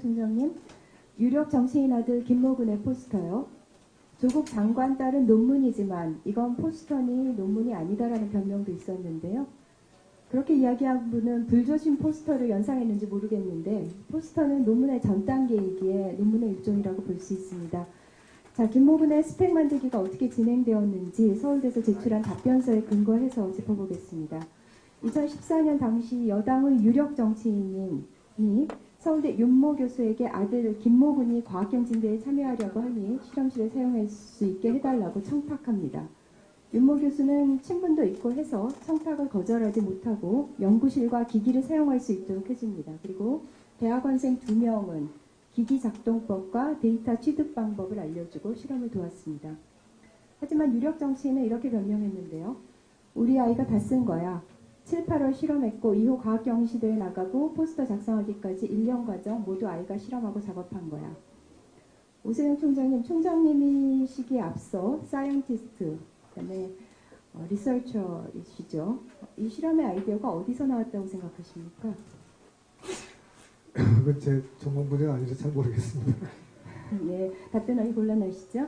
총장님, 유력 정치인 아들 김모근의 포스터요. 조국 장관 딸은 논문이지만 이건 포스터니 논문이 아니다라는 변명도 있었는데요. 그렇게 이야기한 분은 불조심 포스터를 연상했는지 모르겠는데 포스터는 논문의 전 단계이기에 논문의 일종이라고 볼 수 있습니다. 자, 김모근의 스펙 만들기가 어떻게 진행되었는지 서울대에서 제출한 답변서에 근거해서 짚어보겠습니다. 2014년 당시 여당의 유력 정치인이 서울대 윤모 교수에게 아들 김모근이 과학경진대에 참여하려고 하니 실험실에 사용할 수 있게 해달라고 청탁합니다. 윤모 교수는 친분도 있고 해서 청탁을 거절하지 못하고 연구실과 기기를 사용할 수 있도록 해줍니다. 그리고 대학원생 2명은 기기 작동법과 데이터 취득 방법을 알려주고 실험을 도왔습니다. 하지만 유력 정치인은 이렇게 변명했는데요. 우리 아이가 다 쓴 거야. 7, 8월 실험했고 이후 과학경시대에 나가고 포스터 작성하기까지 1년 과정 모두 아이가 실험하고 작업한 거야. 오세영 총장님, 총장님이시기에 앞서 사이언티스트, 그다음에 리서처이시죠. 이 실험의 아이디어가 어디서 나왔다고 생각하십니까? 그건 제 전공 분야가 아니라서 잘 모르겠습니다. 네, 답변하기 곤란하시죠?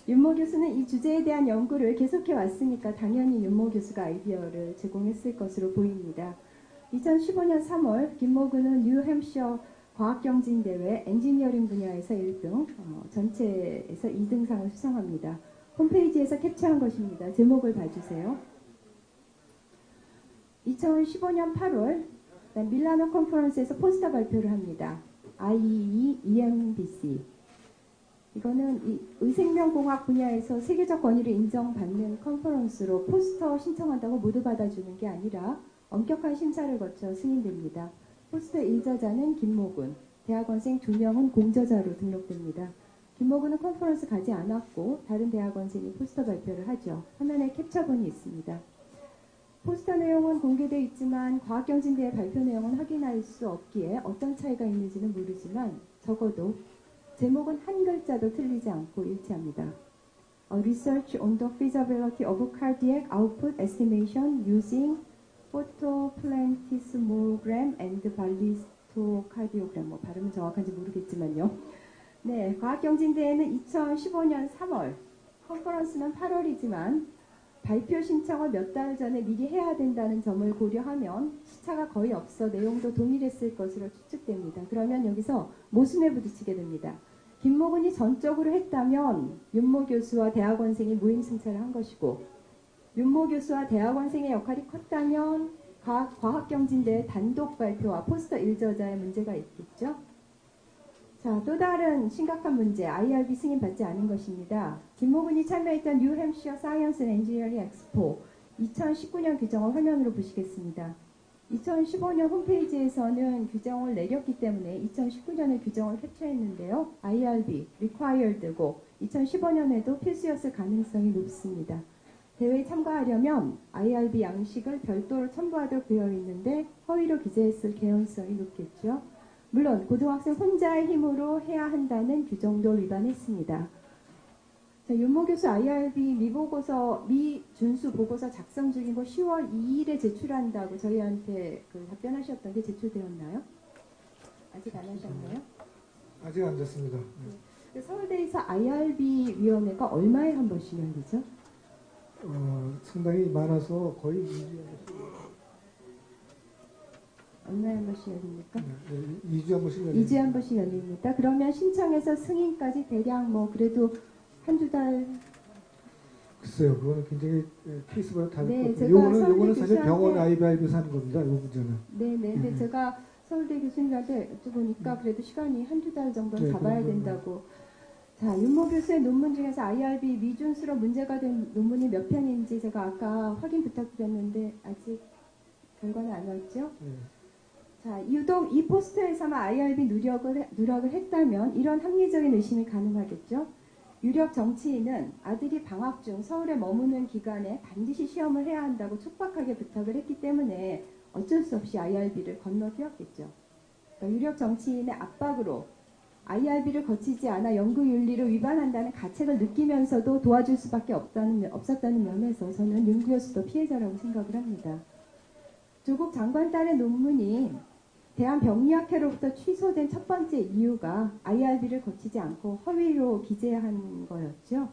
윤모 교수는 이 주제에 대한 연구를 계속해 왔으니까 당연히 윤모 교수가 아이디어를 제공했을 것으로 보입니다. 2015년 3월 김모근은 뉴햄셔 과학경진대회 엔지니어링 분야에서 1등, 전체에서 2등상을 수상합니다. 홈페이지에서 캡처한 것입니다. 제목을 봐주세요. 2015년 8월 밀라노 컨퍼런스에서 포스터 발표를 합니다. IEE EMBC. 이거는 이 의생명공학 분야에서 세계적 권위를 인정받는 컨퍼런스로 포스터 신청한다고 모두 받아주는 게 아니라 엄격한 심사를 거쳐 승인됩니다. 포스터 1저자는 김모근, 대학원생 2명은 공저자로 등록됩니다. 김모근은 컨퍼런스 가지 않았고 다른 대학원생이 포스터 발표를 하죠. 화면에 캡처본이 있습니다. 포스터 내용은 공개되어 있지만 과학경진대회 발표 내용은 확인할 수 없기에 어떤 차이가 있는지는 모르지만 적어도 제목은 한 글자도 틀리지 않고 일치합니다. Research on the feasibility of cardiac output estimation using photoplantismogram and ballistocardiogram. 발음은 정확한지 모르겠지만요. 네, 과학경진대회는 2015년 3월, 컨퍼런스는 8월이지만 발표 신청을 몇 달 전에 미리 해야 된다는 점을 고려하면 시차가 거의 없어 내용도 동일했을 것으로 추측됩니다. 그러면 여기서 모순에 부딪히게 됩니다. 김모근이 전적으로 했다면 윤모 교수와 대학원생이 무임승차를 한 것이고 윤모 교수와 대학원생의 역할이 컸다면 과학경진대회 단독 발표와 포스터 1저자의 문제가 있겠죠. 자, 또 다른 심각한 문제, IRB 승인받지 않은 것입니다. 김모근이 참여했던 뉴햄셔 사이언스 앤 엔지니어링 엑스포 2019년 규정을 화면으로 보시겠습니다. 2015년 홈페이지에서는 규정을 내렸기 때문에 2019년의 규정을 캡처했는데요. IRB, required고 2015년에도 필수였을 가능성이 높습니다. 대회에 참가하려면 IRB 양식을 별도로 첨부하도록 되어 있는데 허위로 기재했을 개연성이 높겠죠. 물론 고등학생 혼자의 힘으로 해야 한다는 규정도 위반했습니다. 자, 윤모 교수 IRB 미준수 보고서 작성 중이고 10월 2일에 제출한다고 저희한테 답변하셨던 게 제출되었나요? 아직 안 하셨나요? 아직 안 됐습니다. 네. 서울대에서 IRB 위원회가 얼마에 한 번씩 열리죠? 상당히 많아서 거의 2주에 얼마에 한 번씩 열립니까? 네, 2주에 한 번씩 열립니다. 2주에 한 번씩 열립니다. 그러면 신청해서 승인까지 대략 그래도 한두 달. 글쎄요, 그거는 굉장히 케이스마다 다를 네, 것 같아요. 요거는 사실 병원 IRB에서 하는 겁니다. 이 문제는. 네네. 근데 제가 서울대 교수님한테 여쭤보니까 그래도 시간이 한두 달 정도는 잡아야 된다고. 자, 윤모 교수의 논문 중에서 IRB 미준수로 문제가 된 논문이 몇 편인지 제가 아까 확인 부탁드렸는데 아직 결과는 안 왔죠? 네. 자, 유독 이 포스터에서만 IRB 누락을 했다면 이런 합리적인 의심이 가능하겠죠? 유력 정치인은 아들이 방학 중 서울에 머무는 기간에 반드시 시험을 해야 한다고 촉박하게 부탁을 했기 때문에 어쩔 수 없이 IRB를 건너뛰었겠죠. 그러니까 유력 정치인의 압박으로 IRB를 거치지 않아 연구윤리를 위반한다는 가책을 느끼면서도 도와줄 수밖에 없었다는 면에서 저는 윤 교수도 피해자라고 생각을 합니다. 조국 장관 딸의 논문이 대한병리학회로부터 취소된 첫 번째 이유가 IRB를 거치지 않고 허위로 기재한 거였죠.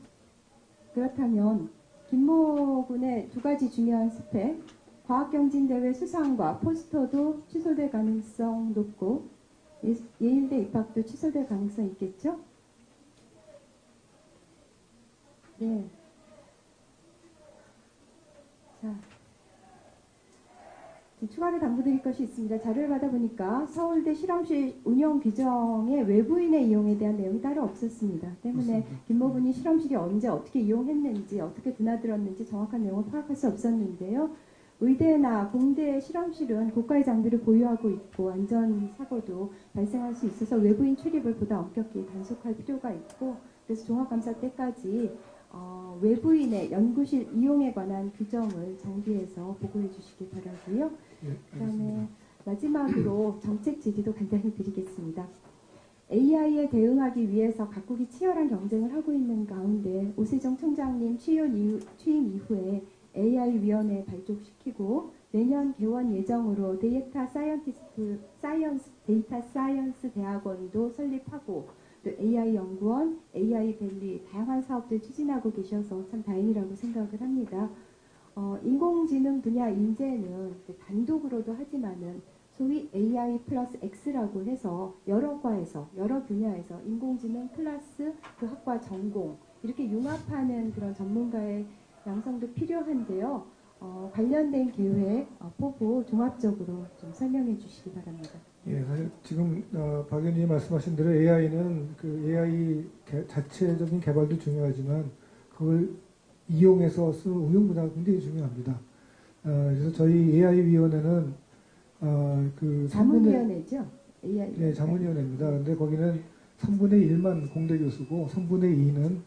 그렇다면 김모 군의 두 가지 중요한 스펙, 과학경진대회 수상과 포스터도 취소될 가능성 높고 예일대 입학도 취소될 가능성 있겠죠? 네. 자, 추가로 당부드릴 것이 있습니다. 자료를 받아보니까 서울대 실험실 운영 규정에 외부인의 이용에 대한 내용이 따로 없었습니다. 때문에 김모 군이 실험실이 언제 어떻게 이용했는지 어떻게 드나들었는지 정확한 내용을 파악할 수 없었는데요. 의대나 공대 실험실은 고가의 장비를 보유하고 있고 안전사고도 발생할 수 있어서 외부인 출입을 보다 엄격히 단속할 필요가 있고 그래서 종합감사 때까지 외부인의 연구실 이용에 관한 규정을 정비해서 보고해 주시기 바라고요. 그다음에 마지막으로 정책 질의도 간단히 드리겠습니다. AI에 대응하기 위해서 각국이 치열한 경쟁을 하고 있는 가운데 오세정 총장님 취임 이후에 AI-위원회 발족시키고 내년 개원 예정으로 데이터 사이언스 대학원도 설립하고 또 AI 연구원, AI 밸리 다양한 사업들 추진하고 계셔서 참 다행이라고 생각을 합니다. 인공지능 분야 인재는 단독으로도 하지만은 소위 AI 플러스 X라고 해서 여러 과에서 여러 분야에서 인공지능 플러스 그 학과 전공 이렇게 융합하는 그런 전문가의 양성도 필요한데요. 관련된 계획, 포부 종합적으로 좀 설명해 주시기 바랍니다. 예, 사실 지금 박 의원님이 말씀하신 대로 AI는 그 AI 자체적인 개발도 중요하지만 그걸 이용해서 쓰는 응용 분야가 굉장히 중요합니다. 그래서 저희 AI-위원회는 그 자문위원회죠? AI. 네, 자문위원회입니다. 근데 거기는 3분의 1만 공대 교수고 3분의 2는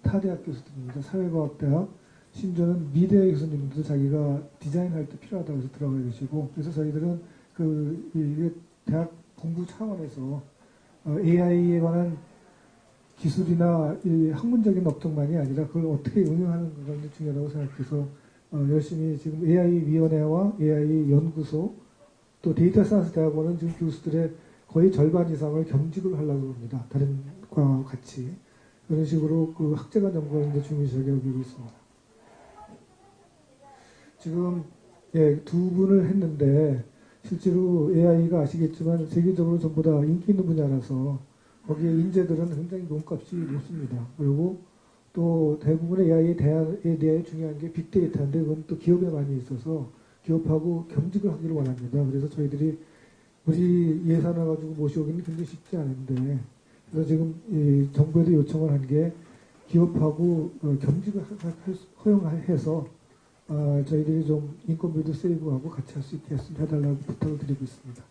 타대학 교수들입니다. 사회과학대학, 심지어는 미대 교수님도 자기가 디자인할 때 필요하다고 해서 들어가 계시고 그래서 저희들은 이게 대학 공부 차원에서 AI에 관한 기술이나 이 학문적인 업적만이 아니라 그걸 어떻게 응용하는 것가 굉장히 중요하다고 생각해서 열심히 지금 AI-위원회와 AI-연구소 또 데이터 사이언스 대학원은 지금 교수들의 거의 절반 이상을 겸직을 하려고 합니다. 다른 과와 같이. 그런 식으로 그 학제간 연구가 굉장히 중요시하게 여기고 있습니다. 지금 두 분을 했는데 실제로 AI가 아시겠지만 세계적으로 전부 다 인기 있는 분야라서 거기에 인재들은 굉장히 몸값이 높습니다. 그리고 또 대부분의 AI에 대해 중요한 게 빅데이터인데 그건 또 기업에 많이 있어서 기업하고 겸직을 하기를 원합니다. 그래서 저희들이 우리 예산을 가지고 모셔오기는 굉장히 쉽지 않은데 그래서 지금 정부에도 요청을 한 게 기업하고 겸직을 허용해서 저희들이 좀 인건비도 세이브하고 같이 할 수 있게 해달라고 부탁을 드리고 있습니다.